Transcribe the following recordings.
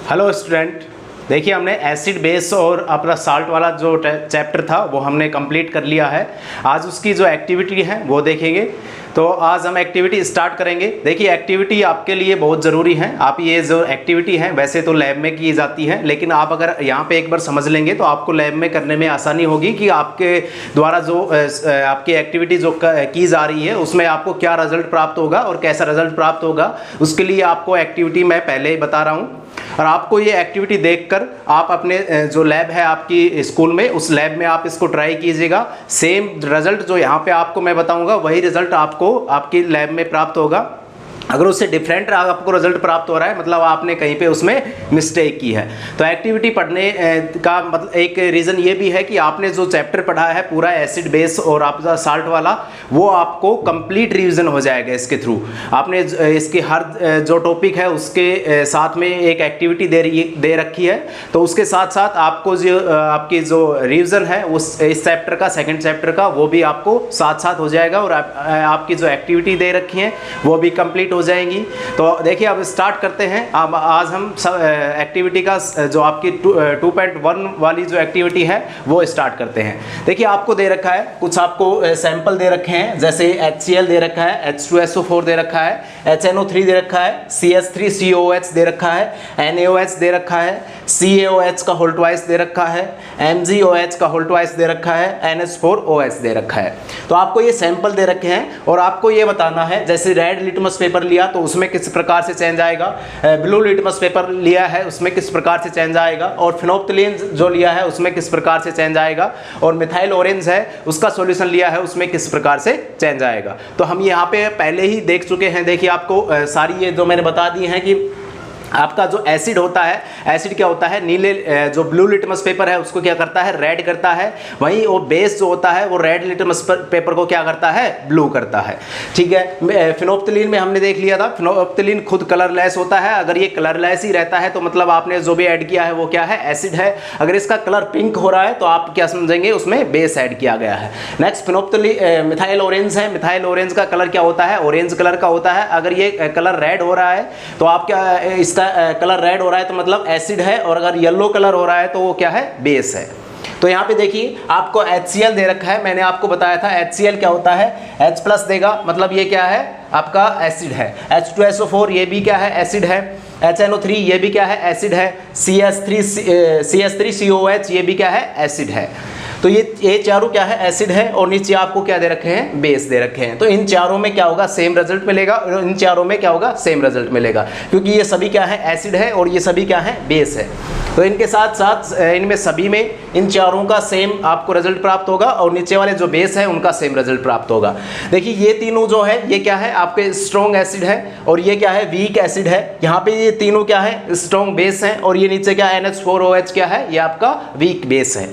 Hello student, देखिए हमने acid base और अपना साल्ट वाला जो चैप्टर था वो हमने कंप्लीट कर लिया है। आज उसकी जो एक्टिविटी है वो देखेंगे। तो आज हम एक्टिविटी स्टार्ट करेंगे। देखिए एक्टिविटी आपके लिए बहुत ज़रूरी है। आप ये जो एक्टिविटी है वैसे तो लैब में की जाती है, लेकिन आप अगर यहाँ पे एक बार समझ लेंगे तो आपको लैब में करने में आसानी होगी कि आपके द्वारा जो आपकी एक्टिविटी जो की जा रही है उसमें आपको क्या रिजल्ट प्राप्त होगा और कैसा रिजल्ट प्राप्त होगा। उसके लिए आपको एक्टिविटी मैं पहले ही बता रहा हूँ और आपको ये एक्टिविटी देखकर आप अपने जो लैब है आपकी स्कूल में उस लैब में आप इसको ट्राई कीजिएगा। सेम रिजल्ट जो यहाँ पे आपको मैं बताऊंगा वही रिजल्ट आपको आपकी लैब में प्राप्त होगा। अगर उससे डिफरेंट आपको रिजल्ट प्राप्त हो रहा है मतलब आपने कहीं पे उसमें मिस्टेक की है। तो एक्टिविटी पढ़ने का मतलब एक रीज़न ये भी है कि आपने जो चैप्टर पढ़ा है पूरा एसिड बेस और आपका साल्ट वाला वो आपको कंप्लीट रिवीजन हो जाएगा इसके थ्रू। आपने इसके हर जो टॉपिक है उसके साथ में एक एक्टिविटी दे रखी है, तो उसके साथ साथ आपको जो आपकी जो रिवीजन है उस इस चैप्टर का सेकेंड चैप्टर का वो भी आपको साथ साथ हो जाएगा और आपकी जो एक्टिविटी दे रखी है वो भी कंप्लीट हो जाएंगी। तो देखिए अब स्टार्ट करते हैं। अब आज हम एक्टिविटी का जो आपकी 2.1 वाली जो एक्टिविटी है वो स्टार्ट करते हैं। देखिए आपको दे रखा है कुछ आपको सैंपल दे रखे हैं, जैसे HCl दे रखा है, H2SO4 दे रखा है, HNO3 दे रखा है, CS3COOH दे रखा है, NaOH दे रखा है, CaOH का होल ट्वाइस दे रखा है, MgOH का होल ट्वाइस दे रखा है, NH4OH दे रखा है। तो आपको ये सैंपल दे रखे हैं और आपको ये बताना है जैसे रेड लिटमस पेपर लिया तो उसमें किस प्रकार से चेंज आएगा, ब्लू लिटमस पेपर लिया है उसमें किस प्रकार से चेंज आएगा, और फिनोप्थिलीन जो लिया है उसमें किस प्रकार से चेंज आएगा, और मिथाइल ऑरेंज है उसका सॉल्यूशन लिया है उसमें किस प्रकार से चेंज आएगा। तो हम यहाँ पे पहले ही देख चुके हैं। देखिए आपको सारी ये जो मैंने बता दी हैं कि आपका जो एसिड होता है, एसिड क्या होता है, नीले जो ब्लू लिटमस पेपर है उसको क्या करता है, रेड करता है। वहीं वो बेस जो होता है वो रेड लिटमस पेपर को क्या करता है, ब्लू करता है। ठीक है। फिनोप्थिलीन में हमने देख लिया था, फिनोप्थिलीन खुद कलरलेस होता है। अगर ये कलरलेस ही रहता है तो मतलब आपने जो भी ऐड किया है वो क्या है, एसिड है। अगर इसका कलर पिंक हो रहा है तो आप क्या समझेंगे, उसमें बेस ऐड किया गया है। नेक्स्ट फिनोप्थिलीन मिथाइल ऑरेंज है। मिथाइल ऑरेंज का कलर क्या होता है, ऑरेंज कलर का होता है। अगर ये कलर रेड हो रहा है तो आप क्या कलर रेड हो रहा है तो मतलब एसिड है, और अगर येलो कलर हो रहा है तो वो क्या है, बेस है। तो यहाँ पे देखिए आपको HCl दे रखा है। मैंने आपको बताया था HCl क्या होता है, H+ देगा मतलब ये क्या है, आपका एसिड है। H2SO4 ये भी क्या है, एसिड है। HNO3 ये भी क्या है, एसिड है। CS3COOH ये भी क्या है, एसिड है। तो ये चारों क्या है, एसिड है, और नीचे आपको क्या दे रखे हैं, बेस दे रखे हैं। तो इन चारों में क्या होगा, सेम रिजल्ट मिलेगा, और इन चारों में क्या होगा, सेम रिजल्ट मिलेगा, क्योंकि ये सभी क्या है, एसिड है और ये सभी क्या है, बेस है। तो इनके साथ साथ इनमें सभी में इन चारों का सेम आपको रिजल्ट प्राप्त होगा, और नीचे वाले जो बेस है उनका सेम रिजल्ट प्राप्त होगा। देखिए ये तीनों जो है ये क्या है, आपके स्ट्रॉन्ग एसिड है, और ये क्या है, वीक एसिड है। यहाँ पे ये तीनों क्या है, स्ट्रॉन्ग बेस है, और ये नीचे क्या NH4OH क्या है, ये आपका वीक बेस है।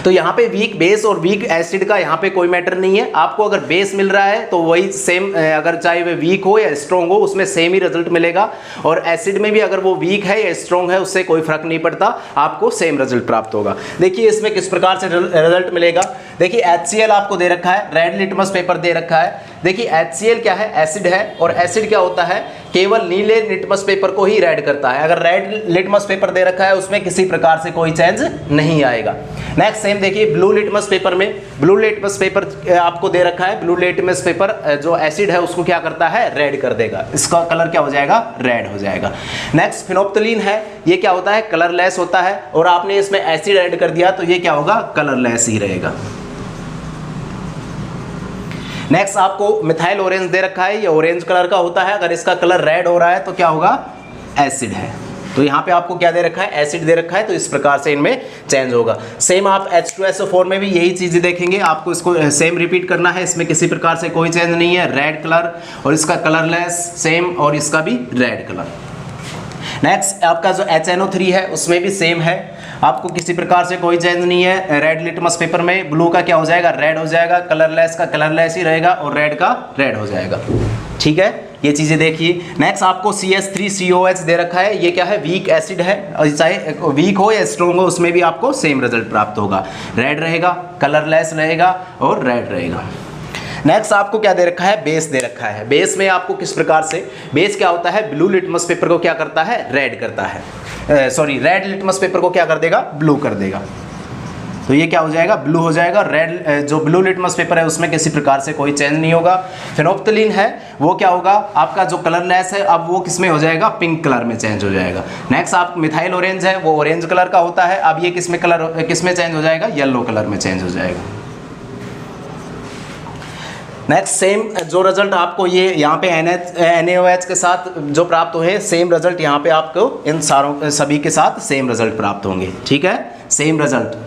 तो यहाँ पे वीक बेस और वीक एसिड का यहाँ पे कोई मैटर नहीं है। आपको अगर बेस मिल रहा है तो वही सेम, अगर चाहे वो वीक हो या स्ट्रॉन्ग हो उसमें सेम ही रिजल्ट मिलेगा, और एसिड में भी अगर वो वीक है या स्ट्रॉन्ग है उससे कोई फर्क नहीं पड़ता, आपको सेम रिजल्ट प्राप्त होगा। देखिए इसमें किस प्रकार से रिजल्ट मिलेगा। देखिए HCl आपको दे रखा है, रेड लिटमस पेपर दे रखा है। देखिए HCl क्या है, एसिड है, और एसिड क्या होता है, केवल नीले लिटमस पेपर को ही रेड करता है। अगर रेड लिटमस पेपर दे रखा है उसमें किसी प्रकार से कोई चेंज नहीं आएगा। नेक्स्ट सेम देखिए ब्लू लिटमस पेपर में, ब्लू लिटमस पेपर आपको दे रखा है। ब्लू लिटमस पेपर जो एसिड है उसको क्या करता है, रेड कर देगा, इसका कलर क्या हो जाएगा, रेड हो जाएगा। नेक्स्ट फिनोप्थिलीन है, ये क्या होता है, कलरलेस होता है, और आपने इसमें एसिड ऐड कर दिया तो ये क्या होगा, कलरलेस ही रहेगा। नेक्स्ट आपको मिथाइल ऑरेंज दे रखा है, ये ऑरेंज कलर का होता है। अगर इसका कलर रेड हो रहा है तो क्या होगा, एसिड है। तो यहाँ पे आपको क्या दे रखा है, एसिड दे रखा है, तो इस प्रकार से इनमें चेंज होगा। सेम आप H2SO4 में भी यही चीजें देखेंगे, आपको इसको सेम रिपीट करना है। इसमें किसी प्रकार से कोई चेंज नहीं है, रेड कलर, और इसका कलरलेस सेम, और इसका भी रेड कलर। नेक्स्ट आपका जो HNO3 है उसमें भी सेम है, आपको किसी प्रकार से कोई चेंज नहीं है। रेड लिटमस पेपर में ब्लू का क्या हो जाएगा, रेड हो जाएगा, कलरलेस का कलरलेस ही रहेगा, और रेड का रेड हो जाएगा। ठीक है, ये चीजें देखिए। नेक्स्ट आपको CS3COH दे रखा है, ये क्या है, वीक एसिड है, और चाहे वीक हो या स्ट्रॉन्ग हो उसमें भी आपको सेम रिजल्ट प्राप्त होगा, रेड रहेगा, कलरलेस रहेगा, और रेड रहेगा। नेक्स्ट आपको क्या दे रखा है, बेस दे रखा है। बेस में आपको किस प्रकार से, बेस क्या होता है, ब्लू लिटमस पेपर को क्या करता है, रेड करता है। सॉरी रेड लिटमस पेपर को क्या कर देगा, ब्लू कर देगा। तो ये क्या हो जाएगा, ब्लू हो जाएगा। रेड जो ब्लू लिटमस पेपर है उसमें किसी प्रकार से कोई चेंज नहीं होगा। फेनोप्थलीन है वो क्या होगा, आपका जो कलरलेस है अब वो किस में हो जाएगा, पिंक कलर में चेंज हो जाएगा। नेक्स्ट आप मिथाइल ऑरेंज है वो ऑरेंज कलर का होता है, अब ये किस में चेंज हो जाएगा, येलो कलर में चेंज हो जाएगा। नेक्स्ट सेम जो रिजल्ट आपको ये यहाँ पे NaOH के साथ जो प्राप्त हुए, सेम रिजल्ट यहाँ पे आपको इन सारों सभी के साथ सेम रिजल्ट प्राप्त होंगे। ठीक है, सेम रिजल्ट,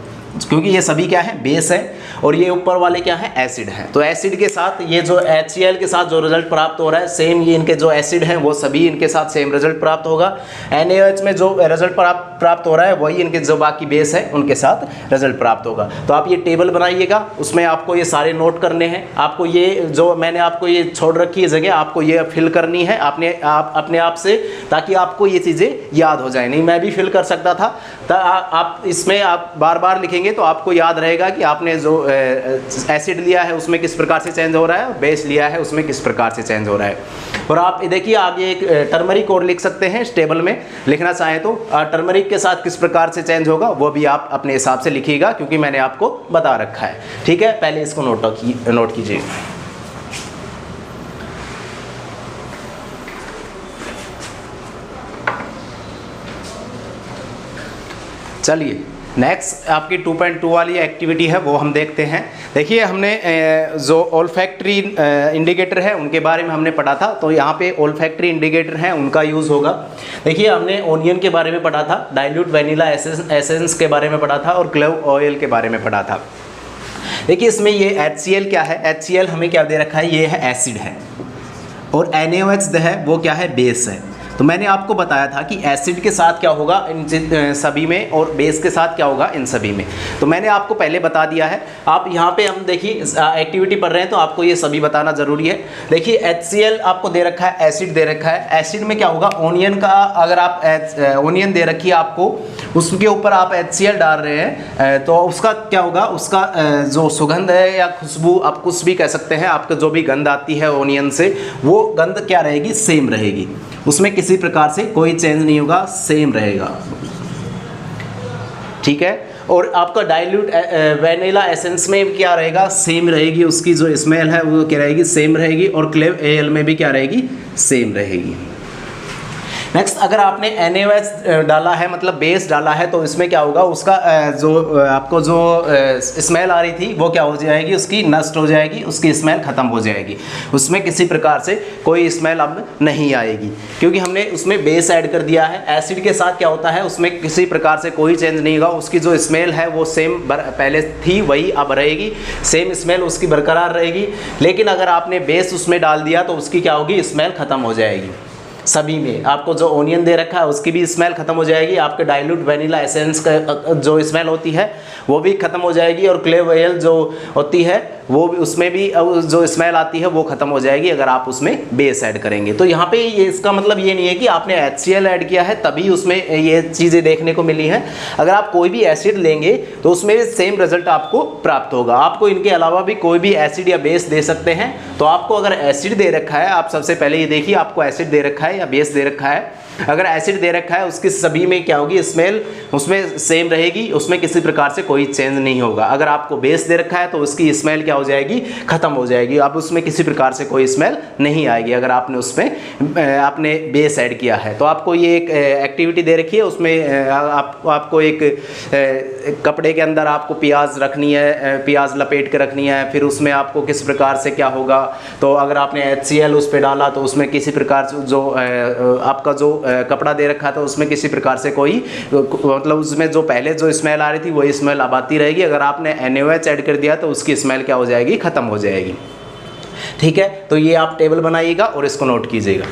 क्योंकि ये सभी क्या है, बेस है और ये ऊपर वाले क्या है, एसिड है। तो एसिड के साथ ये जो HCl के साथ जो रिजल्ट प्राप्त हो रहा है, सेम ये इनके जो एसिड हैं वो सभी इनके साथ सेम रिजल्ट प्राप्त होगा। NaOH में जो रिजल्ट प्राप्त हो रहा है वही इनके जो बाकी बेस है उनके साथ रिजल्ट प्राप्त होगा। तो आप ये टेबल बनाइएगा, उसमें आपको ये सारे नोट करने हैं। आपको ये जो मैंने आपको ये छोड़ रखी है जगह, आपको ये फिल करनी है अपने आप से, ताकि आपको ये चीज़ें याद हो जाए। नहीं मैं भी फिल कर सकता था, तो आप इसमें आप बार बार लिखेंगे तो आपको याद रहेगा कि आपने जो एसिड लिया है उसमें किस प्रकार से चेंज हो रहा है, बेस लिया है उसमें किस प्रकार से चेंज हो रहा है। और आप देखिए आगे एक टर्मरिक और लिख सकते हैं, इस टेबल में लिखना चाहें तो टर्मरिक के साथ किस प्रकार से चेंज होगा वो भी आप अपने हिसाब से लिखिएगा, क्योंकि मैंने आपको बता रखा है। ठीक है, पहले इसको नोट कीजिए। चलिए नेक्स्ट आपकी 2.2 वाली एक्टिविटी है वो हम देखते हैं। देखिए हमने जो ओल्फैक्टरी इंडिकेटर है उनके बारे में हमने पढ़ा था, तो यहाँ पे ओल्फैक्टरी इंडिकेटर हैं उनका यूज़ होगा। देखिए हमने ओनियन के बारे में पढ़ा था, डाइल्यूट वैनिला एसेंस के बारे में पढ़ा था और क्लोव ऑयल के बारे में पढ़ा था। देखिए इसमें ये HCl क्या है, HCl हमें क्या दे रखा है, ये है एसिड है, और NaOH है वो क्या है, बेस है। तो मैंने आपको बताया था कि एसिड के साथ क्या होगा इन सभी में और बेस के साथ क्या होगा इन सभी में। तो मैंने आपको पहले बता दिया है। आप यहाँ पे हम देखिए एक्टिविटी पढ़ रहे हैं तो आपको ये सभी बताना ज़रूरी है। देखिए HCl आपको दे रखा है, एसिड दे रखा है। एसिड में क्या होगा, ओनियन का अगर आप ओनियन दे रखी है आपको, उसके ऊपर आप HCl डाल रहे हैं तो उसका क्या होगा, उसका जो सुगंध है या खुशबू आप कुछ भी कह सकते हैं, आपको जो भी गंध आती है ओनियन से वो गंध क्या रहेगी, सेम रहेगी, उसमें किसी प्रकार से कोई चेंज नहीं होगा, सेम रहेगा। ठीक है, और आपका डाइल्यूट वैनिला एसेंस में क्या रहेगा, सेम रहेगी, उसकी जो स्मेल है वो क्या रहेगी, सेम रहेगी, और क्लेव एल में भी क्या रहेगी, सेम रहेगी। नेक्स्ट अगर आपने NaOH डाला है मतलब बेस डाला है तो इसमें क्या होगा, उसका जो आपको जो स्मेल आ रही थी वो क्या हो जाएगी, उसकी नष्ट हो जाएगी, उसकी स्मेल खत्म हो जाएगी, उसमें किसी प्रकार से कोई स्मेल अब नहीं आएगी, क्योंकि हमने उसमें बेस ऐड कर दिया है। एसिड के साथ क्या होता है, उसमें किसी प्रकार से कोई चेंज नहीं होगा, उसकी जो स्मेल है वो सेम पहले थी वही अब रहेगी, सेम स्मेल उसकी बरकरार रहेगी। लेकिन अगर आपने बेस उसमें डाल दिया तो उसकी क्या होगी, स्मेल खत्म हो जाएगी। सभी में आपको जो ओनियन दे रखा है उसकी भी स्मेल खत्म हो जाएगी, आपके डाइल्यूट वैनिला एसेंस का जो स्मेल होती है वो भी खत्म हो जाएगी, और क्लेव ऑयल जो होती है वो भी, उसमें भी जो स्मेल आती है वो खत्म हो जाएगी अगर आप उसमें बेस ऐड करेंगे। तो यहाँ पे ये इसका मतलब ये नहीं है कि आपने HCl ऐड किया है तभी उसमें ये चीज़ें देखने को मिली हैं। अगर आप कोई भी एसिड लेंगे तो उसमें भी सेम रिजल्ट आपको प्राप्त होगा। आपको इनके अलावा भी कोई भी एसिड या बेस दे सकते हैं। तो आपको अगर एसिड दे रखा है, आप सबसे पहले ये देखिए आपको एसिड दे रखा है या बेस दे रखा है। अगर एसिड दे रखा है उसकी सभी में क्या होगी, स्मेल उसमें सेम रहेगी, उसमें किसी प्रकार से कोई चेंज नहीं होगा। अगर आपको बेस दे रखा है तो उसकी स्मेल क्या हो जाएगी, खत्म हो जाएगी, अब उसमें किसी प्रकार से कोई स्मेल नहीं आएगी अगर आपने उसमें आपने बेस ऐड किया है। तो आपको ये एक एक्टिविटी दे रखी है, उसमें आपको एक कपड़े के अंदर आपको प्याज रखनी है, प्याज लपेट के रखनी है, फिर उसमें आपको किस प्रकार से क्या होगा। तो अगर आपने HCl उस पर डाला तो उसमें किसी प्रकार से जो आपका जो कपड़ा दे रखा था उसमें किसी प्रकार से कोई मतलब उसमें जो पहले जो स्मेल आ रही थी वही स्मेल अब आती रहेगी। अगर आपने NaOH ऐड कर दिया तो उसकी स्मेल क्या हो जाएगी, खत्म हो जाएगी। ठीक है, तो ये आप टेबल बनाइएगा और इसको नोट कीजिएगा।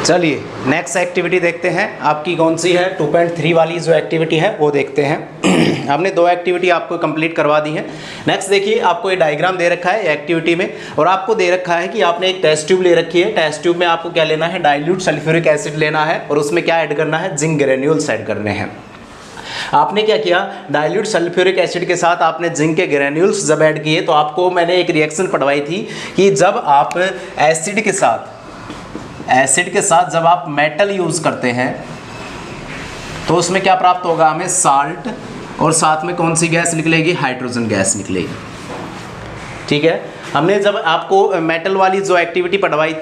चलिए नेक्स्ट एक्टिविटी देखते हैं, आपकी कौन सी है, 2.3 वाली जो एक्टिविटी है वो देखते हैं। हमने 2 एक्टिविटी आपको कंप्लीट करवा दी है। नेक्स्ट देखिए आपको ये डायग्राम दे रखा है एक्टिविटी में, और आपको दे रखा है कि आपने एक टेस्ट ट्यूब ले रखी है। टेस्ट ट्यूब में आपको क्या लेना है, डाइल्यूट सल्फ्यूरिक एसिड लेना है, और उसमें क्या ऐड करना है, जिंक ग्रेन्यूल्स ऐड करने हैं। आपने क्या किया, डाइल्यूट सल्फ्यूरिक एसिड के साथ आपने जिंक के ग्रेन्यूल्स जब ऐड किए तो आपको मैंने एक रिएक्शन पढ़वाई थी कि जब आप एसिड के साथ जब आप मेटल यूज करते हैं तो उसमें क्या प्राप्त होगा हमें, साल्ट, और साथ में कौन सी गैस निकलेगी, हाइड्रोजन गैस निकलेगी। ठीक है, हमने जब आपको मेटल वाली जो एक्टिविटी पढ़वाई,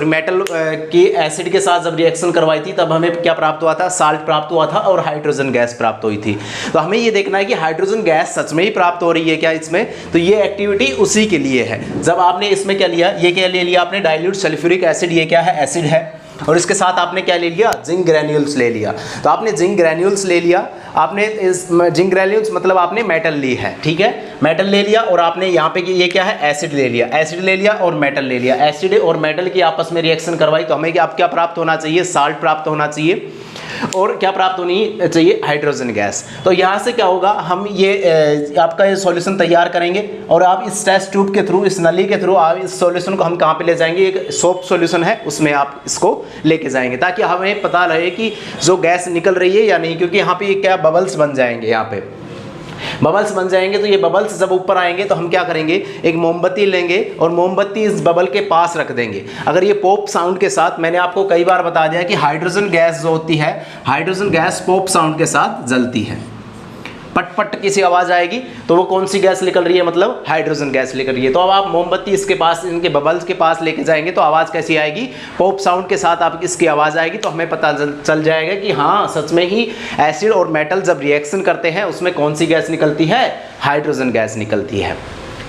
मेटल की एसिड के साथ जब रिएक्शन करवाई थी तब हमें क्या प्राप्त हुआ था, साल्ट प्राप्त हुआ था और हाइड्रोजन गैस प्राप्त हुई थी। तो हमें ये देखना है कि हाइड्रोजन गैस सच में ही प्राप्त हो रही है क्या इसमें, तो ये एक्टिविटी उसी के लिए है। जब आपने इसमें क्या लिया, ये क्या ले लिया आपने, डाइल्यूट सल्फ्यूरिक एसिड, ये क्या है, एसिड है, और इसके साथ आपने क्या ले लिया, जिंक ग्रैन्यूल्स ले लिया। तो आपने जिंक ग्रैन्यूल्स ले लिया, आपने इस जिंक ग्रैन्यूल्स मतलब आपने मेटल ली है, ठीक है, मेटल ले लिया, और आपने यहाँ पे ये क्या है, एसिड ले लिया, एसिड ले लिया और मेटल ले लिया। एसिड और मेटल की आपस में रिएक्शन करवाई तो हमें क्या प्राप्त होना चाहिए, साल्ट प्राप्त होना चाहिए, और क्या प्राप्त होनी चाहिए, हाइड्रोजन गैस। तो यहाँ से क्या होगा, हम ये आपका ये सॉल्यूशन तैयार करेंगे और आप इस टेस्ट ट्यूब के थ्रू, इस नली के थ्रू आप इस सॉल्यूशन को हम कहाँ पे ले जाएंगे, एक सोप सॉल्यूशन है उसमें आप इसको लेके जाएंगे ताकि हमें पता रहे कि जो गैस निकल रही है या नहीं, क्योंकि यहाँ पे क्या बबल्स बन जाएंगे, यहाँ पे बबल्स बन जाएंगे। तो ये बबल्स जब ऊपर आएंगे तो हम क्या करेंगे, एक मोमबत्ती लेंगे और मोमबत्ती इस बबल के पास रख देंगे। अगर ये पॉप साउंड के साथ, मैंने आपको कई बार बता दिया कि हाइड्रोजन गैस जो होती है, हाइड्रोजन गैस पॉप साउंड के साथ जलती है, पट पट किसी आवाज आएगी तो वो कौन सी गैस निकल रही है, मतलब हाइड्रोजन गैस निकल रही है। तो अब आप मोमबत्ती इसके पास, इनके बबल्स के पास लेके जाएंगे तो आवाज़ कैसी आएगी, पॉप साउंड के साथ आप इसकी आवाज़ आएगी। तो हमें पता चल जाएगा कि हाँ सच में ही एसिड और मेटल जब रिएक्शन करते हैं उसमें कौन सी गैस निकलती है, हाइड्रोजन गैस निकलती है।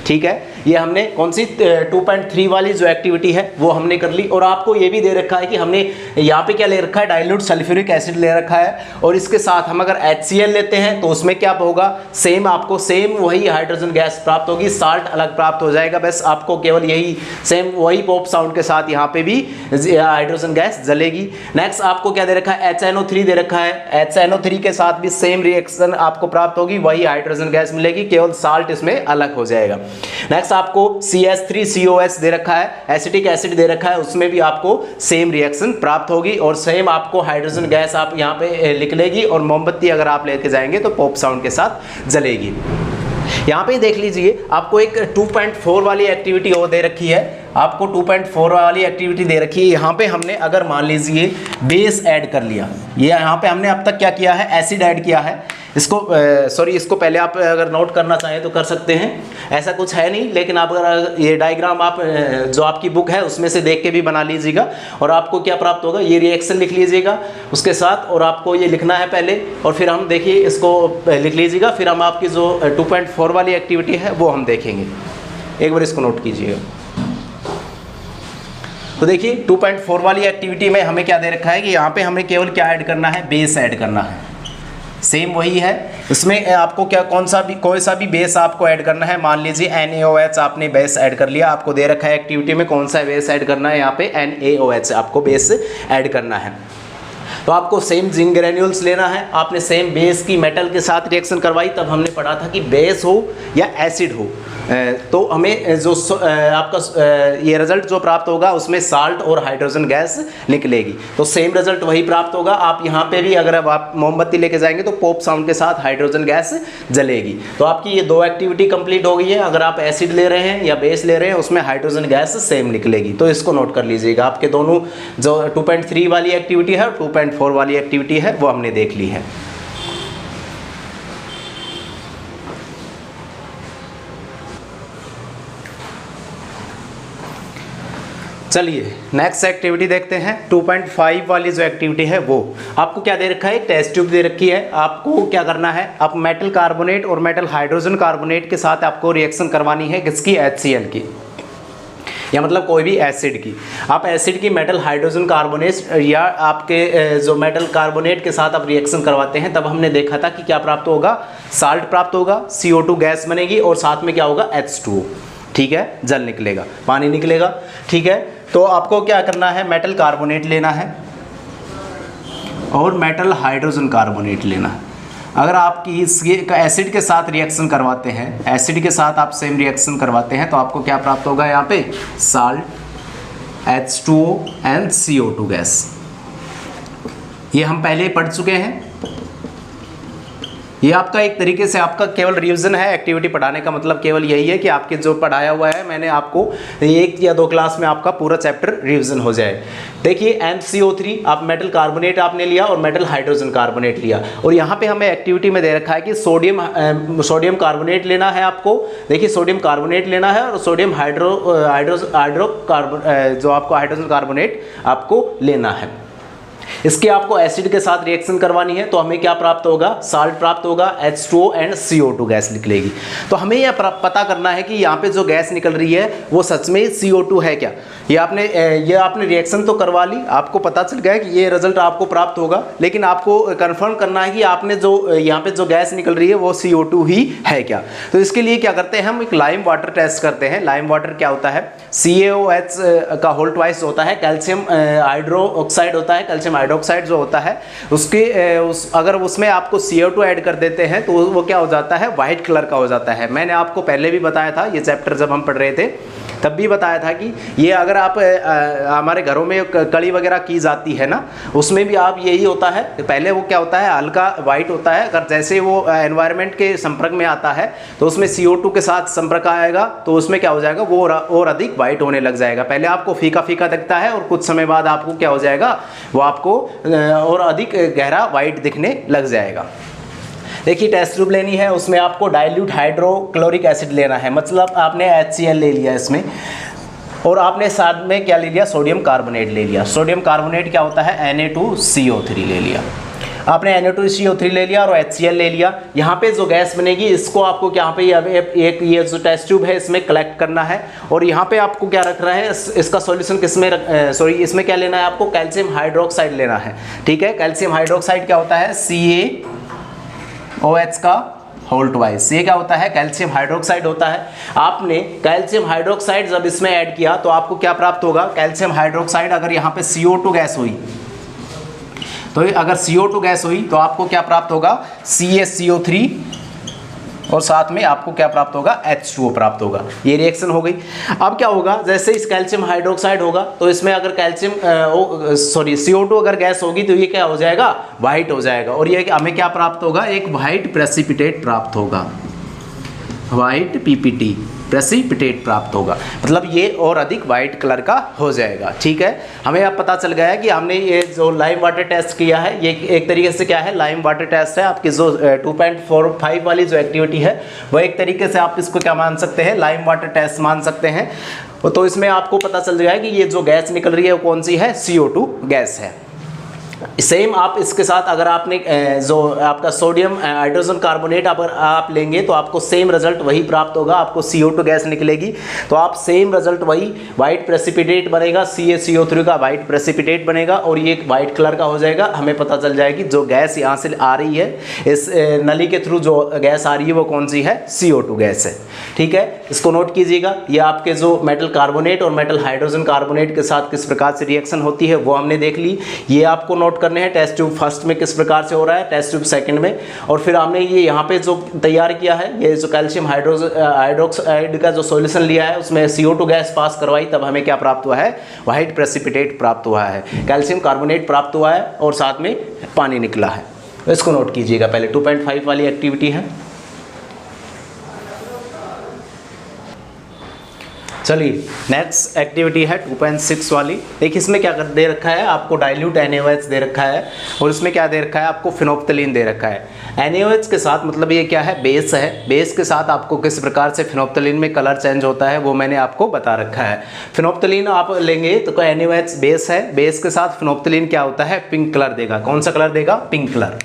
ठीक है, ये हमने कौन सी 2.3 वाली जो एक्टिविटी है वो हमने कर ली। और आपको ये भी दे रखा है कि हमने यहाँ पे क्या ले रखा है, डाइल्यूट सल्फ्यूरिक एसिड ले रखा है, और इसके साथ हम अगर HCl लेते हैं तो उसमें क्या होगा, सेम आपको सेम वही हाइड्रोजन गैस प्राप्त होगी, साल्ट अलग प्राप्त हो जाएगा, बस आपको केवल यही सेम वही पॉप साउंड के साथ यहाँ पे भी हाइड्रोजन गैस जलेगी। नेक्स्ट आपको क्या दे रखा है, HNO3 दे रखा है, HNO3 के साथ भी सेम रिएक्शन आपको प्राप्त होगी, वही हाइड्रोजन गैस मिलेगी, केवल साल्ट इसमें अलग हो जाएगा। नेक्स्ट आपको CH3COH दे रखा है, एसिटिक एसिड दे रखा है, उसमें भी आपको सेम रिएक्शन प्राप्त होगी और सेम आपको हाइड्रोजन गैस आप यहाँ पे निकलेगी, और मोमबत्ती अगर आप लेके जाएंगे तो पॉप साउंड के साथ जलेगी। यहाँ पे देख लीजिए आपको एक 2.4 वाली एक्टिविटी और दे रखी है, आपको 2.4 वाली एक्टिविटी दे रखी है। यहाँ पे हमने अगर मान लीजिए बेस ऐड कर लिया, ये यहाँ पे हमने अब तक क्या किया है, एसिड ऐड किया है, इसको इसको पहले आप अगर नोट करना चाहें तो कर सकते हैं, ऐसा कुछ है नहीं, लेकिन आप अगर ये डायग्राम आप जो आपकी बुक है उसमें से देख के भी बना लीजिएगा, और आपको क्या प्राप्त होगा, ये रिएक्शन लिख लीजिएगा उसके साथ, और आपको ये लिखना है पहले, और फिर हम देखिए इसको लिख लीजिएगा, फिर हम आपकी जो 2.4 वाली एक्टिविटी है वो हम देखेंगे। एक बार इसको नोट कीजिएगा। तो देखिए 2.4 वाली एक्टिविटी में हमें क्या दे रखा है कि यहाँ पे हमें केवल क्या ऐड करना है, बेस ऐड करना है, सेम वही है। इसमें आपको क्या कोई सा भी बेस आपको ऐड करना है, मान लीजिए NaOH आपने बेस ऐड कर लिया, आपको दे रखा है एक्टिविटी में कौन सा बेस ऐड करना है, यहाँ पे NaOH आपको बेस ऐड करना है। तो आपको सेम जिंक ग्रेन्यूल्स लेना है, आपने सेम बेस की मेटल के साथ रिएक्शन करवाई, तब हमने पढ़ा था कि बेस हो या एसिड हो तो हमें जो आपका ये रिजल्ट जो प्राप्त होगा उसमें साल्ट और हाइड्रोजन गैस निकलेगी। तो सेम रिजल्ट वही प्राप्त होगा। आप यहाँ पे भी अगर आप मोमबत्ती लेके जाएंगे तो पॉप साउंड के साथ हाइड्रोजन गैस जलेगी। तो आपकी ये दो एक्टिविटी कंप्लीट हो गई है। अगर आप एसिड ले रहे हैं या बेस ले रहे हैं उसमें हाइड्रोजन गैस सेम निकलेगी। तो इसको नोट कर लीजिएगा। आपके दोनों जो 2.3 वाली एक्टिविटी है 2.4 वाली एक्टिविटी है वो हमने देख ली है। चलिए नेक्स्ट एक्टिविटी देखते हैं। 2.5 वाली जो एक्टिविटी है वो आपको क्या दे रखा है, एक टेस्ट ट्यूब दे रखी है। आपको क्या करना है, आप मेटल कार्बोनेट और मेटल हाइड्रोजन कार्बोनेट के साथ आपको रिएक्शन करवानी है। किसकी? HCl की, या मतलब कोई भी एसिड की। आप एसिड की मेटल हाइड्रोजन कार्बोनेट या आपके जो मेटल कार्बोनेट के साथ आप रिएक्शन करवाते हैं, तब हमने देखा था कि क्या प्राप्त होगा, साल्ट प्राप्त होगा, CO2 गैस बनेगी और साथ में क्या होगा, H2O। ठीक है, जल निकलेगा, पानी निकलेगा। ठीक है, तो आपको क्या करना है, मेटल कार्बोनेट लेना है और मेटल हाइड्रोजन कार्बोनेट लेना है। अगर आपकी एसिड के साथ रिएक्शन करवाते हैं, एसिड के साथ आप सेम रिएक्शन करवाते हैं, तो आपको क्या प्राप्त होगा, यहाँ पे salt, H2O and CO2 gas. ये हम पहले ही पढ़ चुके हैं। ये आपका एक तरीके से आपका केवल रिवीजन है। एक्टिविटी पढ़ाने का मतलब केवल यही है कि आपके जो पढ़ाया हुआ है मैंने आपको 1 या 2 क्लास में आपका पूरा चैप्टर रिवीजन हो जाए। देखिए NCO3 आप मेटल कार्बोनेट आपने लिया और मेटल हाइड्रोजन कार्बोनेट लिया, और यहाँ पे हमें एक्टिविटी में दे रखा है कि सोडियम कार्बोनेट लेना है आपको। देखिए सोडियम कार्बोनेट लेना है और सोडियम जो आपको हाइड्रोजन कार्बोनेट आपको लेना है। इसके आपको एसिड के साथ रिएक्शन करवानी है, तो हमें क्या प्राप्त होगा, साल्ट प्राप्त होगा, H2O एंड CO2 गैस निकलेगी। तो हमें यह पता करना है कि यहाँ पे जो गैस निकल रही है वो सच में CO2 है क्या। ये आपने रिएक्शन तो करवा ली, आपको पता चल गया कि ये रिजल्ट आपको प्राप्त होगा, लेकिन आपको कंफर्म करना है कि आपने जो यहाँ पे जो गैस निकल रही है वो CO2 ही है क्या। तो इसके लिए क्या करते हैं, हम एक लाइम वाटर टेस्ट करते हैं। लाइम वाटर क्या होता है, CaOH का होल ट्वाइस होता है, कैल्शियम हाइड्रोक्साइड होता है, कैल्शियम हाइड्रोक्साइड जो होता है अगर उसमें आपको CO2 ऐड कर देते हैं तो वो क्या हो जाता है, वाइट कलर का हो जाता है। मैंने आपको पहले भी बताया था, ये चैप्टर जब हम पढ़ रहे थे तब भी बताया था कि ये अगर आप हमारे घरों में कड़ी वगैरह की जाती है ना, उसमें भी आप यही होता है, पहले वो क्या होता है, हल्का वाइट होता है, अगर जैसे वो एनवायरनमेंट के संपर्क में आता है तो उसमें CO2 के साथ संपर्क आएगा तो उसमें क्या हो जाएगा, वो और अधिक वाइट होने लग जाएगा। पहले आपको फीका फीका दिखता है और कुछ समय बाद आपको क्या हो जाएगा, वो आपको और अधिक गहरा वाइट दिखने लग जाएगा। देखिए टेस्ट ट्यूब लेनी है, उसमें आपको डाइल्यूट हाइड्रोक्लोरिक एसिड लेना है, मतलब आपने HCl ले लिया इसमें, और आपने साथ में क्या ले लिया, सोडियम कार्बोनेट ले लिया। सोडियम कार्बोनेट क्या होता है, Na2CO3 ले लिया। आपने Na2CO3 ले लिया और HCl ले लिया। यहाँ पे जो गैस बनेगी इसको आपको यहाँ पे एक ये जो टेस्ट ट्यूब है इसमें कलेक्ट करना है, और यहाँ पे आपको क्या रख रहा है, इसका सॉल्यूशन किसमें इसमें क्या लेना है, आपको कैल्शियम हाइड्रोक्साइड लेना है। ठीक है, कैल्शियम हाइड्रोक्साइड क्या होता है, CaOH का होल ट्वाइस। ये क्या होता है, कैल्शियम हाइड्रोक्साइड होता है। आपने कैल्शियम हाइड्रोक्साइड जब इसमें ऐड किया तो आपको क्या प्राप्त होगा, कैल्शियम हाइड्रोक्साइड अगर यहाँ पे CO2 गैस हुई, तो अगर CO2 गैस हुई तो आपको क्या प्राप्त होगा, CaCO3, और साथ में आपको क्या प्राप्त होगा, H2O प्राप्त होगा। ये रिएक्शन हो गई। अब क्या होगा, जैसे इस कैल्शियम हाइड्रोक्साइड होगा तो इसमें अगर CO2 अगर गैस होगी तो ये क्या हो जाएगा, वाइट हो जाएगा, और ये हमें क्या प्राप्त होगा, एक वाइट प्रेसिपिटेट प्राप्त होगा, वाइट PPT प्रेसिपिटेट प्राप्त होगा, मतलब ये और अधिक वाइट कलर का हो जाएगा। ठीक है, हमें अब पता चल गया है कि हमने ये जो लाइम वाटर टेस्ट किया है, ये एक तरीके से क्या है, लाइम वाटर टेस्ट है। आपकी जो 2.45 वाली जो एक्टिविटी है वो एक तरीके से आप इसको क्या मान सकते हैं, लाइम वाटर टेस्ट मान सकते हैं। तो इसमें आपको पता चल जाएगा कि ये जो गैस निकल रही है वो कौन सी है, CO2 गैस है। सेम आप इसके साथ अगर आपने जो आपका सोडियम हाइड्रोजन कार्बोनेट अगर आप लेंगे तो आपको सेम रिजल्ट वही प्राप्त होगा, आपको CO2 गैस निकलेगी, तो आप सेम रिजल्ट वही वाइट प्रेसिपिटेट बनेगा, CaCO3 का वाइट प्रेसिपिटेट बनेगा और ये वाइट कलर का हो जाएगा। हमें पता चल जाएगी जो गैस यहाँ से आ रही है, इस नली के थ्रू जो गैस आ रही है वो कौन सी है, CO2 गैस है। ठीक है, इसको नोट कीजिएगा। ये आपके जो मेटल कार्बोनेट और मेटल हाइड्रोजन कार्बोनेट के साथ किस प्रकार से रिएक्शन होती है वो हमने देख ली। ये आपको नोट करने हैं, टेस्ट ट्यूब फर्स्ट में किस प्रकार से हो रहा है, टेस्ट ट्यूब सेकंड में, और फिर हमने ये यहाँ पे जो तैयार किया है, ये जो कैल्शियम हाइड्रोक्साइड का जो सॉल्यूशन लिया है उसमें CO2 गैस पास करवाई, तब हमें क्या प्राप्त हुआ है, वाइट प्रेसिपिटेट प्राप्त हुआ है, कैल्शियम कार्बोनेट प्राप्त हुआ है और साथ में पानी निकला है। इसको नोट कीजिएगा। पहले 2.5 वाली एक्टिविटी है। चलिए नेक्स्ट एक्टिविटी है 2.6 वाली। देखिए इसमें क्या दे रखा है, आपको डाइल्यूट NaOH दे रखा है और इसमें क्या दे रखा है, आपको फिनोप्थलीन दे रखा है। NaOH के साथ मतलब ये क्या है, बेस है। बेस के साथ आपको किस प्रकार से फिनोप्थलीन में कलर चेंज होता है वो मैंने आपको बता रखा है। फिनोप्थलीन आप लेंगे तो NaOH बेस है, बेस के साथ फिनोप्थलीन क्या होता है, पिंक कलर देगा। कौन सा कलर देगा, पिंक कलर।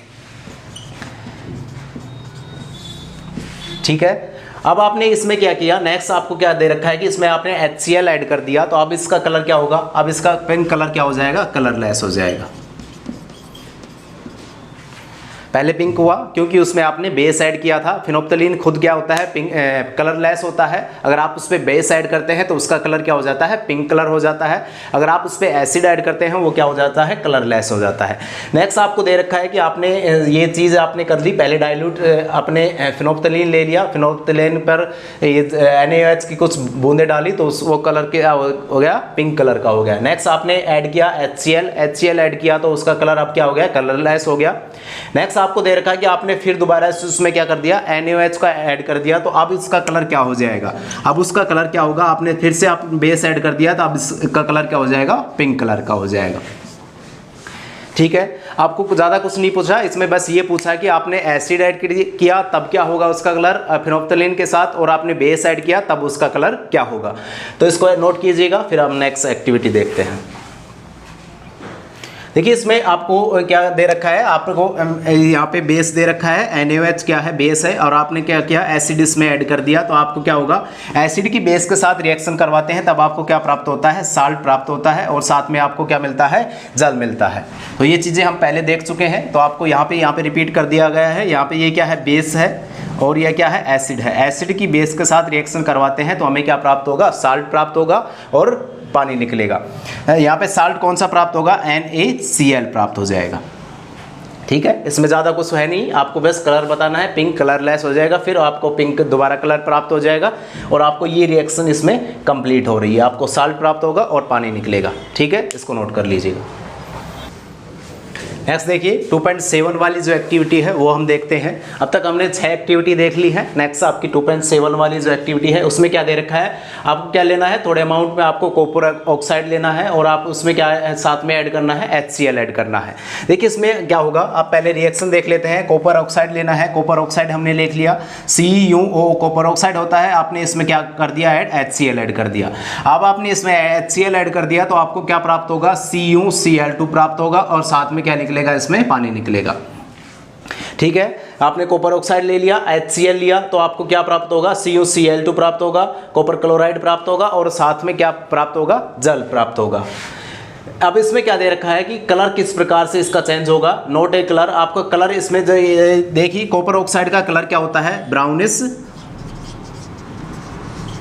ठीक है, अब आपने इसमें क्या किया, नेक्स्ट आपको क्या दे रखा है कि इसमें आपने HCl ऐड कर दिया, तो अब इसका कलर क्या होगा, अब इसका पिंक कलर क्या हो जाएगा, कलरलेस हो जाएगा। पहले पिंक हुआ क्योंकि उसमें आपने बेस ऐड किया था। फिनोप्थलीन खुद क्या होता है, पिंक कलरलेस होता है। अगर आप उस पर बेस ऐड करते हैं तो उसका कलर क्या हो जाता है, पिंक कलर हो जाता है। अगर आप उस पर एसिड ऐड करते हैं वो क्या हो जाता है, कलरलेस हो जाता है। नेक्स्ट आपको दे रखा है कि आपने ये चीज़ आपने कर ली, पहले डाइल्यूट आपने फिनोप्थलीन ले लिया, फिनोप्थलीन पर ये NaOH की कुछ बूंदें डाली तो वो कलर क्या हो गया, पिंक कलर का हो गया। नेक्स्ट आपने ऐड किया HCl ऐड किया तो उसका कलर अब क्या हो गया, कलरलेस हो गया। नेक्स्ट आपको दे रखा है कि आपने फिर दोबारा उसमें क्या कर दिया, NaOH का ऐड कर दिया, तो अब इसका कलर क्या हो जाएगा, अब उसका कलर क्या होगा, आपने फिर से आप बेस ऐड कर दिया तो अब इसका कलर क्या हो जाएगा, पिंक कलर का हो जाएगा। ठीक है, आपको ज़्यादा कुछ नहीं पूछा इसमें, बस ये पूछा कि आपने एसिड ऐड किया तब क्या होगा उसका कलर फिनोल्फ्थालीन के साथ, और आपने बेस ऐड किया तब उसका कलर क्या होगा। तो इसको नोट कीजिएगा, फिर हम नेक्स्ट एक्टिविटी देखते हैं। देखिए इसमें आपको क्या दे रखा है, आपको यहाँ पे बेस दे रखा है, NaOH क्या है, बेस है, और आपने क्या किया, एसिड इसमें ऐड कर दिया, तो आपको क्या होगा, एसिड की बेस के साथ रिएक्शन करवाते हैं तब आपको क्या प्राप्त होता है, साल्ट प्राप्त होता है, और साथ में आपको क्या मिलता है, जल मिलता है। तो ये चीज़ें हम पहले देख चुके हैं, तो आपको यहाँ पे रिपीट कर दिया गया है। यहाँ पे ये क्या है, बेस है, और यह क्या है, एसिड है। एसिड की बेस के साथ रिएक्शन करवाते हैं तो हमें क्या प्राप्त होगा, साल्ट प्राप्त होगा और पानी निकलेगा। यहाँ पे साल्ट कौन सा प्राप्त होगा, NaCl प्राप्त हो जाएगा। ठीक है, इसमें ज़्यादा कुछ है नहीं, आपको बस कलर बताना है, पिंक कलरलेस हो जाएगा, फिर आपको पिंक दोबारा कलर प्राप्त हो जाएगा, और आपको ये रिएक्शन इसमें कंप्लीट हो रही है, आपको साल्ट प्राप्त होगा और पानी निकलेगा। ठीक है, इसको नोट कर लीजिएगा। नेक्स्ट देखिए 2.7 वाली जो एक्टिविटी है वो हम देखते हैं। अब तक हमने 6 एक्टिविटी देख ली है। नेक्स्ट आपकी 2.7 वाली जो एक्टिविटी है उसमें क्या दे रखा है, आपको क्या लेना है, थोड़े अमाउंट में आपको कॉपर ऑक्साइड लेना है, और आप उसमें क्या साथ में ऐड करना है, HCl ऐड करना है। देखिए इसमें क्या होगा, आप पहले रिएक्शन देख लेते हैं। कॉपर ऑक्साइड लेना है, कॉपर ऑक्साइड हमने लिख लिया, CuO कॉपर ऑक्साइड होता है, आपने इसमें क्या कर दिया, ऐड HCl ऐड कर दिया। अब आपने इसमें HCl ऐड कर दिया तो आपको क्या प्राप्त होगा, CuCl2 प्राप्त होगा, और साथ में क्या निकलेगा, इसमें पानी निकलेगा। ठीक है, आपने कॉपर ऑक्साइड ले लिया, HCl लिया, तो आपको क्या प्राप्त होगा, CuCl2 प्राप्त होगा, कॉपर क्लोराइड प्राप्त होगा, और साथ में क्या प्राप्त होगा, जल प्राप्त होगा। अब इसमें क्या दे रखा है कि कलर किस प्रकार से इसका चेंज होगा, नोट ए कलर। आपको कलर इसमें देखिए कॉपर ऑक्साइड का कलर क्या होता है,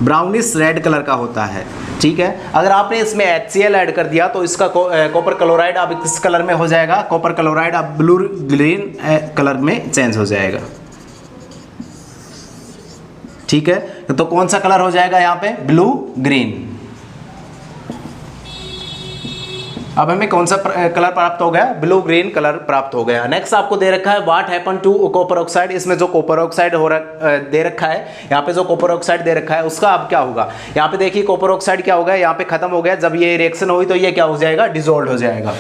ब्राउनिश रेड कलर का होता है। ठीक है, अगर आपने इसमें HCl ऐड कर दिया तो इसका कॉपर क्लोराइड अब किस कलर में हो जाएगा, कॉपर क्लोराइड अब ब्लू ग्रीन कलर में चेंज हो जाएगा। ठीक है, तो कौन सा कलर हो जाएगा यहाँ पे, ब्लू ग्रीन। अब हमें कौन सा कलर प्राप्त हो गया, ब्लू ग्रीन कलर प्राप्त हो गया। नेक्स्ट आपको दे रखा है what happen to copper oxide. इसमें जो कॉपर ऑक्साइड दे रखा है, यहाँ पे जो कॉपर ऑक्साइड दे रखा है उसका अब क्या होगा, यहाँ पे देखिए कॉपर ऑक्साइड क्या हो गया, यहाँ पे खत्म हो गया। जब ये रिएक्शन हुई तो ये क्या हो जाएगा, डिसॉल्व हो जाएगा।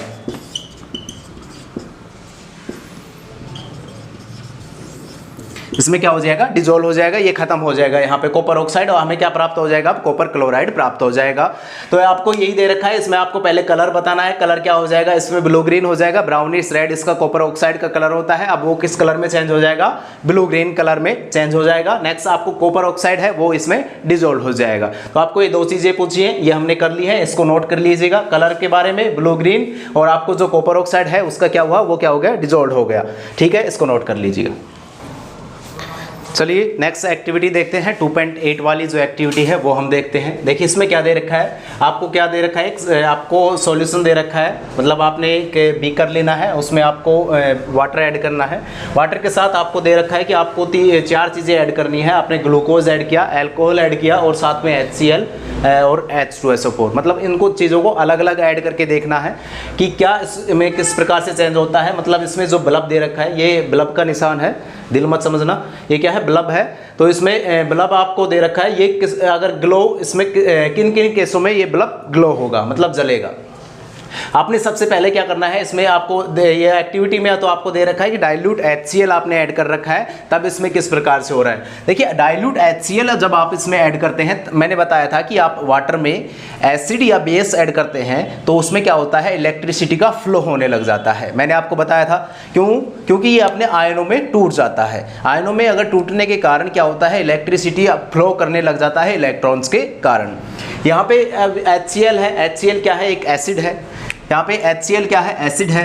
इसमें क्या हो जाएगा, डिसॉल्व हो जाएगा, ये खत्म हो जाएगा यहाँ पे कॉपर ऑक्साइड, और हमें क्या प्राप्त हो जाएगा, कॉपर क्लोराइड प्राप्त हो जाएगा। तो आपको यही दे रखा है, इसमें आपको पहले कलर बताना है, कलर क्या हो जाएगा, इसमें ब्लू ग्रीन हो जाएगा, ब्राउनिश रेड इसका कॉपर ऑक्साइड का कलर होता है। अब वो किस कलर में चेंज हो जाएगा, ब्लू ग्रीन कलर में चेंज हो जाएगा। नेक्स्ट आपको कॉपर ऑक्साइड है वो इसमें डिसॉल्व हो जाएगा। तो आपको ये 2 चीजें पूछी है, ये हमने कर ली है, इसको नोट कर लीजिएगा, कलर के बारे में ब्लू ग्रीन, और आपको जो कॉपर ऑक्साइड है उसका क्या हुआ, वो क्या हो गया, डिसॉल्व हो गया। ठीक है, इसको नोट कर लीजिएगा। चलिए नेक्स्ट एक्टिविटी देखते हैं। 2.8 वाली जो एक्टिविटी है वो हम देखते हैं। देखिए इसमें क्या दे रखा है, आपको क्या दे रखा है, आपको सॉल्यूशन दे रखा है, मतलब आपने एक बीकर लेना है, उसमें आपको वाटर ऐड करना है। वाटर के साथ आपको दे रखा है कि आपको 4 चीज़ें ऐड करनी है। आपने ग्लूकोज ऐड किया, अल्कोहल ऐड किया, और साथ में HCl और H2SO4, मतलब इनको चीज़ों को अलग अलग ऐड करके देखना है कि क्या इसमें किस प्रकार से चेंज होता है। मतलब इसमें जो बल्ब दे रखा है, ये बल्ब का निशान है, दिल मत समझना, ये क्या है, बल्ब है। तो इसमें बल्ब आपको दे रखा है, ये अगर ग्लो, इसमें किन किन केसों में ये बल्ब ग्लो होगा, मतलब जलेगा। आपने सबसे पहले क्या करना है, इसमें आपको ये एक्टिविटी में तो आपको दे रखा है कि डाइल्यूट HCl आपने ऐड कर रखा है, तब इसमें किस प्रकार से हो रहा है। देखिए डाइल्यूट HCl जब आप इसमें ऐड करते हैं, मैंने बताया था कि आप वाटर में एसिड या बेस ऐड करते हैं तो उसमें क्या होता है, इलेक्ट्रिसिटी का फ्लो होने लग जाता है। मैंने आपको बताया था, क्योंकि ये अपने आयनों में टूट जाता है। आयनों में अगर टूटने के कारण क्या होता है, इलेक्ट्रिसिटी फ्लो करने लग जाता है इलेक्ट्रॉन्स के कारण। यहाँ पे HCl है, HCl क्या है, एक एसिड है। यहाँ पे HCl क्या है, एसिड है।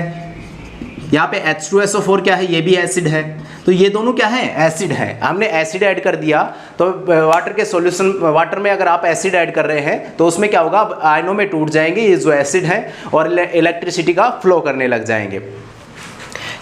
यहाँ पे H2SO4 क्या है, ये भी एसिड है। तो ये दोनों क्या है, एसिड है। हमने एसिड ऐड कर दिया तो वाटर के सॉल्यूशन, वाटर में अगर आप एसिड ऐड कर रहे हैं तो उसमें क्या होगा, आयनों में टूट जाएंगे ये जो एसिड है, और इलेक्ट्रिसिटी का फ्लो करने लग जाएंगे।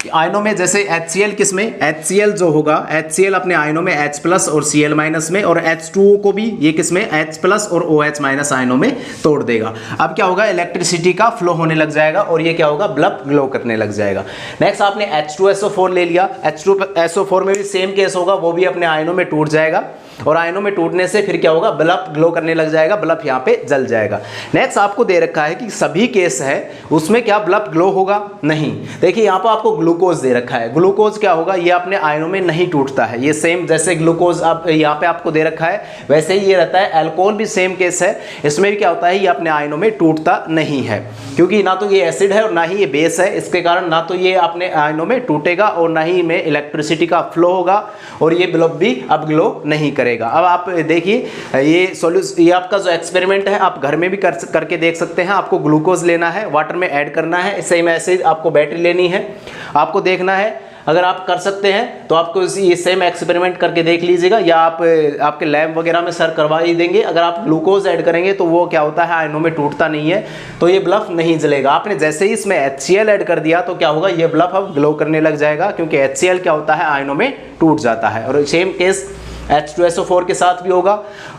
आयनों में जैसे HCl किस में, HCl जो होगा HCl अपने आयनों में H प्लस और Cl माइनस में, और H2O को भी ये किस में H प्लस और OH माइनस आयनों में तोड़ देगा। अब क्या होगा, इलेक्ट्रिसिटी का फ्लो होने लग जाएगा और ये क्या होगा, बल्ब ग्लो करने लग जाएगा। नेक्स्ट आपने H2SO4 ले लिया, H2SO4 में भी सेम केस होगा, वो भी अपने आयनों में टूट जाएगा और आयनों में टूटने से फिर क्या होगा, बल्ब ग्लो करने लग जाएगा, बल्ब यहाँ पे जल जाएगा। नेक्स्ट आपको दे रखा है कि सभी केस है उसमें क्या बल्ब ग्लो होगा, नहीं। देखिए यहाँ पर आपको ग्लूकोज दे रखा है, ग्लूकोज क्या होगा, ये अपने आयनों में नहीं टूटता है, ये सेम जैसे ग्लूकोज आप यहाँ पे आपको दे रखा है वैसे ही ये रहता है। अल्कोहल भी सेम केस है, इसमें भी क्या होता है, ये अपने आयनों में टूटता नहीं है, क्योंकि ना तो ये एसिड है और ना ही ये बेस है, इसके कारण ना तो ये अपने आयनों में टूटेगा और ना ही में इलेक्ट्रिसिटी का फ्लो होगा और ये बल्ब भी अब ग्लो नहीं करेगा। अब आप देखिए ये आपका जो एक्सपेरिमेंट है आप घर में भी करके देख सकते हैं। आपको ग्लूकोज लेना है, वाटर में ऐड करना है, सेम ऐसे आपको बैटरी लेनी है, आपको देखना है। अगर आप कर सकते हैं तो आपको ये सेम एक्सपेरिमेंट करके देख लीजिएगा, या आप आपके लैब वगैरह में सर करवा ही देंगे। अगर आप ग्लूकोज ऐड करेंगे तो वो क्या होता है, आयनों में टूटता नहीं है, तो ये बल्ब नहीं जलेगा। आपने जैसे ही इसमें HCl ऐड कर दिया तो क्या होगा, ये बल्ब अब ग्लो करने लग जाएगा, क्योंकि HCl क्या होता है, आयनों में टूट जाता है। और सेम केस H2SO4 के साथ भी होगा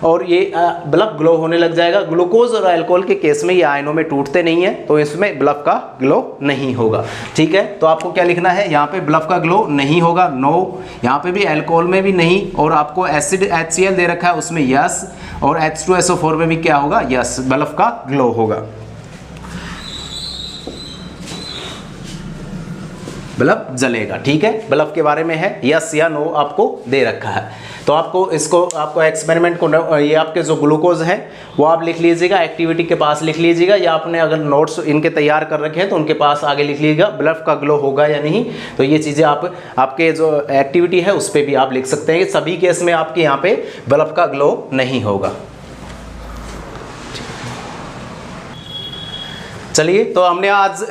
और ये बल्ब ग्लो होने लग जाएगा। ग्लूकोज और अल्कोहल के केस में ये आयनों में टूटते नहीं है, तो इसमें बल्ब का ग्लो नहीं होगा। ठीक है, तो आपको क्या लिखना है, यहाँ पे बल्ब का ग्लो नहीं होगा, नो। यहाँ पे भी अल्कोहल में भी नहीं, और आपको एसिड HCl दे रखा है उसमें यस, और H2SO4 में भी क्या होगा, यस, बल्ब का ग्लो होगा, बल्ब जलेगा। ठीक है, बल्ब के बारे में है, यस या नो आपको दे रखा है। तो आपको एक्सपेरिमेंट को ये आपके जो ग्लूकोज है वो आप लिख लीजिएगा, एक्टिविटी के पास लिख लीजिएगा, या आपने अगर नोट्स इनके तैयार कर रखे हैं तो उनके पास आगे लिख लीजिएगा, बल्ब का ग्लो होगा या नहीं। तो ये चीज़ें आपके जो एक्टिविटी है उस पर भी आप लिख सकते हैं कि सभी केस में आपके यहाँ पे बल्ब का ग्लो नहीं होगा। चलिए, तो हमने आज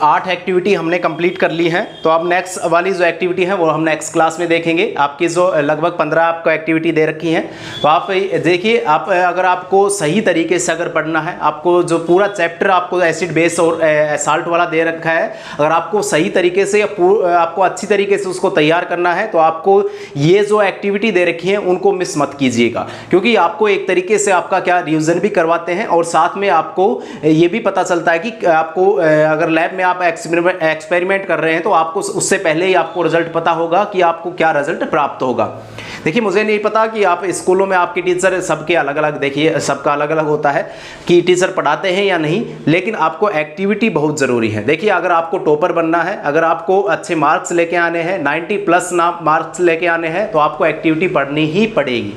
8 एक्टिविटी हमने कंप्लीट कर ली हैं। तो अब नेक्स्ट वाली जो एक्टिविटी है वो हम नेक्स्ट क्लास में देखेंगे। आपकी जो लगभग 15 आपको एक्टिविटी दे रखी हैं, तो आप देखिए, आप अगर आपको सही तरीके से अगर पढ़ना है, आपको जो पूरा चैप्टर आपको एसिड बेस और साल्ट वाला दे रखा है, अगर आपको सही तरीके से आपको अच्छी तरीके से उसको तैयार करना है तो आपको ये जो एक्टिविटी दे रखी है उनको मिस मत कीजिएगा, क्योंकि आपको एक तरीके से आपका क्या रिविजन भी करवाते हैं और साथ में आपको ये भी पता चलता है कि आपको अगर लैब में आप एक्सपेरिमेंट कर रहे हैं तो आपको उससे पहले ही आपको रिजल्ट पता होगा कि आपको क्या रिजल्ट प्राप्त होगा। देखिए, मुझे नहीं पता कि आप स्कूलों में आपके टीचर सबके अलग अलग, देखिए सबका अलग अलग होता है कि टीचर पढ़ाते हैं या नहीं, लेकिन आपको एक्टिविटी बहुत ज़रूरी है। देखिए, अगर आपको टॉपर बनना है, अगर आपको अच्छे मार्क्स लेके आने हैं, 90+ मार्क्स लेके आने हैं, तो आपको एक्टिविटी पढ़नी ही पड़ेगी।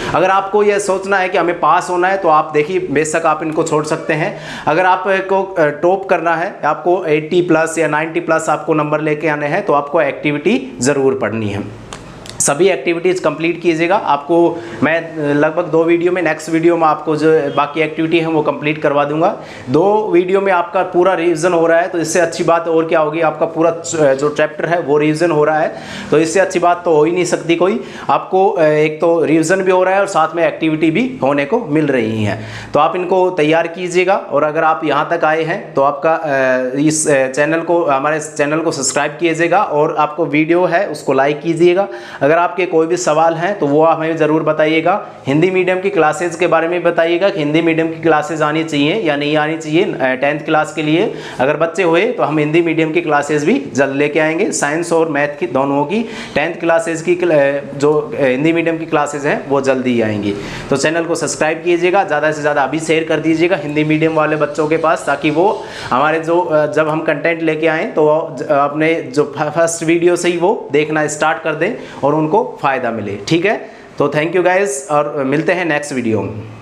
अगर आपको यह सोचना है कि हमें पास होना है तो आप देखिए बेशक आप इनको छोड़ सकते हैं। अगर आपको टॉप करना है, आपको 80+ या 90+ आपको नंबर लेके आने हैं, तो आपको एक्टिविटी ज़रूर पढ़नी है। सभी एक्टिविटीज़ कंप्लीट कीजिएगा। आपको मैं लगभग 2 वीडियो में, नेक्स्ट वीडियो में आपको जो बाकी एक्टिविटी है वो कंप्लीट करवा दूंगा। 2 वीडियो में आपका पूरा रिवीजन हो रहा है, तो इससे अच्छी बात और क्या होगी, आपका पूरा जो चैप्टर है वो रिवीजन हो रहा है, तो इससे अच्छी बात तो हो ही नहीं सकती कोई। आपको एक तो रिवीजन भी हो रहा है और साथ में एक्टिविटी भी होने को मिल रही है, तो आप इनको तैयार कीजिएगा। और अगर आप यहाँ तक आए हैं तो आपका इस चैनल को, हमारे चैनल को सब्सक्राइब कीजिएगा और आपको वीडियो है उसको लाइक कीजिएगा। अगर आपके कोई भी सवाल हैं तो वो हमें ज़रूर बताइएगा। हिंदी मीडियम की क्लासेज के बारे में बताइएगा कि हिंदी मीडियम की क्लासेज आनी चाहिए या नहीं आनी चाहिए। 10th क्लास के लिए अगर बच्चे हुए तो हम हिंदी मीडियम की क्लासेज भी जल्द लेके आएंगे, साइंस और मैथ की दोनों की 10th क्लासेज की जो हिंदी मीडियम की क्लासेज हैं वो जल्दी ही आएंगी। तो चैनल को सब्सक्राइब कीजिएगा, ज़्यादा से ज़्यादा अभी शेयर कर दीजिएगा हिंदी मीडियम वाले बच्चों के पास, ताकि वो हमारे जो जब हम कंटेंट लेके आएँ तो अपने जो फर्स्ट वीडियो से ही वो देखना स्टार्ट कर दें और उनको फ़ायदा मिले। ठीक है, तो थैंक यू गाइस, और मिलते हैं नेक्स्ट वीडियो में।